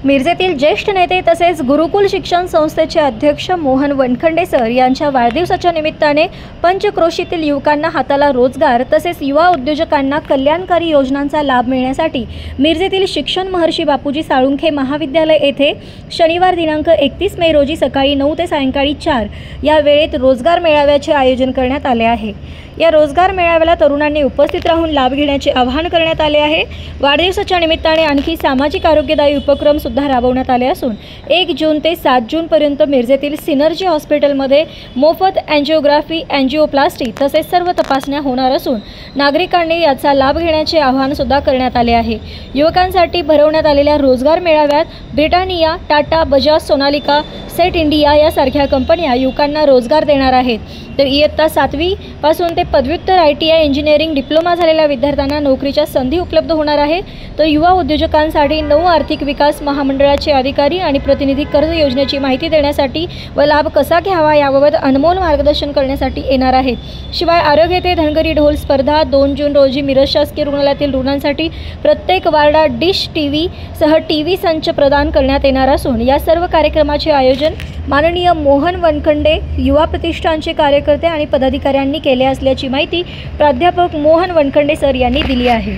मिरजेतील ज्येष्ठ नेते तसेच गुरुकुल शिक्षण संस्थेचे अध्यक्ष मोहन वनखंडे सर यांच्या वाढदिवसाच्या निमित्ताने पंचक्रोशीतील युवकांना हाताला रोजगार तसेच युवा उद्योजकांना कल्याणकारी योजनांचा लाभ मिळण्यासाठी मिरजेतील शिक्षण महर्षी बापूजी साळुंखे महाविद्यालय येथे शनिवार दिनांक 31 मे रोजी सकाळी 9 ते सायंकाळी 4 या वेळेत रोजगार मेळाव्याचे आयोजन करण्यात आले आहे। या रोजगार मेळाव्याला तरुणांनी उपस्थित राहून लाभ घेण्याचे आवाहन करण्यात आले आहे। वाढदिवसाच्या निमित्ताने आणखी सामाजिक आरोग्यदायी उपक्रम सुद्धा राबवण्यात आले असून 1 जून ते 7 जून पर्यंत मिरजेतील सिनर्जी हॉस्पिटलमध्ये मोफत एंजिओग्राफी, एंजिओप्लास्टी तसेच सर्व तपासण्या होणार असून नागरिकांनी याचा लाभ घेण्याचे आवाहन सुद्धा करण्यात आले आहे। युवकांसाठी भरवण्यात आलेल्या रोजगार मेळाव्यात Britannia, Tata, Bajaj, Sonalika, set India यासारख्या कंपन्या युवकांना रोजगार देणार आहेत। तर इयत्ता 7वी पासून ते पदव्युत्तर ITI इंजिनिअरिंग डिप्लोमा झालेल्या विद्यार्थ्यांना नोकरीच्या संधी उपलब्ध होणार आहे। तर युवा उद्योजकांसाठी नऊ आर्थिक विकास महामंडळाचे अधिकारी आणि प्रतिनिधी कर्ज योजनेची माहिती देण्यासाठी व लाभ कसा घ्यावा याबाबत अनमोल मार्गदर्शन करण्यासाठी येणार आहेत। शिवाय आरोग्य ते धनगरी ढोल स्पर्धा 2 जून रोजी मिरज शासकीय रुग्णालयातील रुग्णांसाठी प्रत्येक वार्डात डिश टीव्ही सह टीव्ही संच प्रदान करण्यात येणार असून या सर्व कार्यक्रमाचे आयोजन माननीय मोहन वनखंडे युवा प्रतिष्ठानचे कार्यकर्ते आणि पदाधिकाऱ्यांनी केले असल्याची माहिती प्राध्यापक मोहन वनखंडे सर यांनी दिली आहे।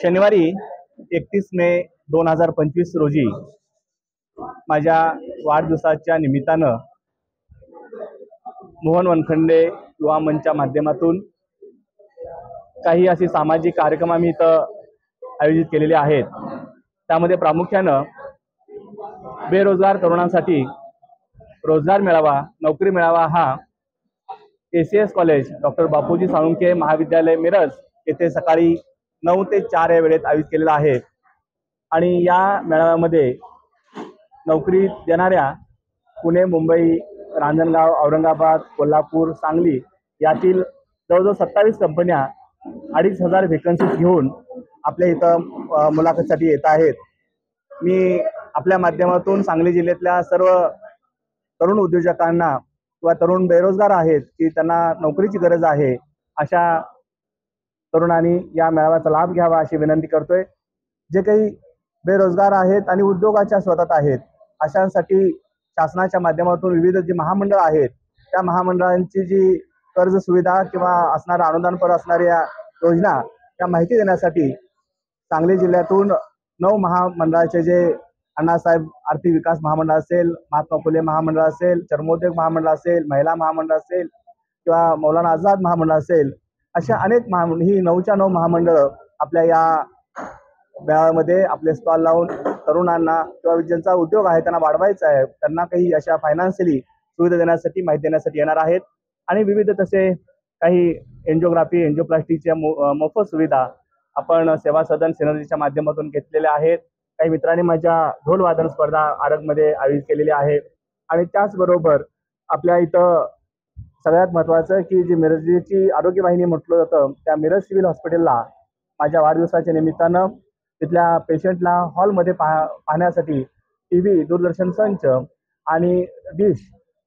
शनिवारी 31 मे 2025 रोजी माझ्या वाढदिवसाच्या निमित्तानं मोहन वनखंडे युवा मंचच्या माध्यमातून काही असे सामाजिक कार्यक्रम आम्ही इथं आयोजित केलेले आहेत। त्यामध्ये प्रामुख्यानं बेरोजगार तरुणांसाठी रोजगार मेळावा, नोकरी मेळावा हा ACS college doctor Bapuji Salunkhe महाविद्यालय मिरज येथे सकाळी 9 ते 4 या वेळेत आयोजित केलेला आहे। आणि या मेळाव्यामध्ये नोकरी देणाऱ्या पुणे, मुंबई, रांजणगाव, औरंगाबाद, कोल्हापूर, सांगली यातील जवळजवळ 27 कंपन्या 2500 व्हेकन्सीज घेऊन आपल्या इथं मुलाखतीसाठी येत आहेत। मी आपल्या माध्यमातून सांगली जिल्ह्यातल्या सर्व तरुण उद्योजकांना किंवा तरुण बेरोजगार आहेत की त्यांना नोकरीची गरज आहे अशा तरुणांनी या मेळाव्याचा लाभ घ्यावा अशी विनंती करतोय। जे काही बेरोजगार आहेत आणि उद्योगाच्या शोधात आहेत अशांसाठी शासनाच्या माध्यमातून विविध जी महामंडळ आहेत त्या महामंडळांची जी कर्ज सुविधा किंवा असणारा अनुदानपर असणाऱ्या योजना त्या माहिती देण्यासाठी सांगली जिल्ह्यातून 9 महामंडळाचे जे अण्णासाहेब आर्थिक विकास महामंडळ असेल, महात्मा फुले महामंडळ असेल, चर्मोद्योग महामंडळ असेल, महिला महामंडळ असेल किंवा मौलाना आझाद महामंडळ असेल अशा अनेक ही 9च्या 9 महामंडळ आपल्या या मेळाव्यामध्ये आपले स्टॉल लावून तरुणांना किंवा ज्यांचा उद्योग आहे त्यांना वाढवायचा आहे त्यांना काही अशा फायनान्शियली सुविधा देण्यासाठी माहिती देण्यासाठी येणार आहेत। आणि विविध तसे काही एंजिओग्राफी, एंजिओप्लास्टीच्या मोफत सुविधा आपण सेवा सदन सिनर्जीच्या माध्यमातून घेतलेल्या आहेत। काही मित्रांनी माझ्या ढोल वादन स्पर्धा आरगमध्ये आयोजित केलेली आहे। आणि त्याचबरोबर आपल्या इथं सगळ्यात महत्त्वाचं की जी मिरजेची आरोग्य वाहिनी म्हटलं जातं त्या मिरज सिव्हिल हॉस्पिटलला माझ्या वाढदिवसाच्या निमित्तानं तिथल्या पेशंटला हॉलमध्ये पाहण्यासाठी टीव्ही, दूरदर्शन संच आणि डिश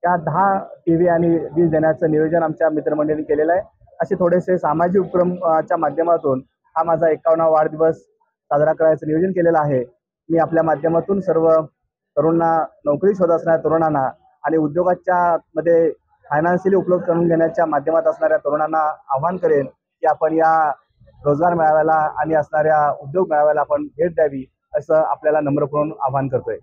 या 10 टीव्ही आणि डिश देण्याचं नियोजन आमच्या मित्रमंडळींनी केलेलं आहे। असे थोडेसे सामाजिक उपक्रमाच्या माध्यमातून हा माझा 51वा वाढदिवस साजरा करायचं नियोजन केलेलं आहे। मी आपल्या माध्यमातून सर्व तरुणांना, नोकरी शोधत असणाऱ्या तरुणांना आणि उद्योगाच्या मध्ये फायनान्शियली उपलब्ध करून घेण्याच्या माध्यमात असणाऱ्या तरुणांना आवाहन करेन की आपण या रोजगार मेळाव्याला आणि असणाऱ्या उद्योग मेळाव्याला आपण भेट द्यावी असं आपल्याला नम्रपणे आवाहन करतोय।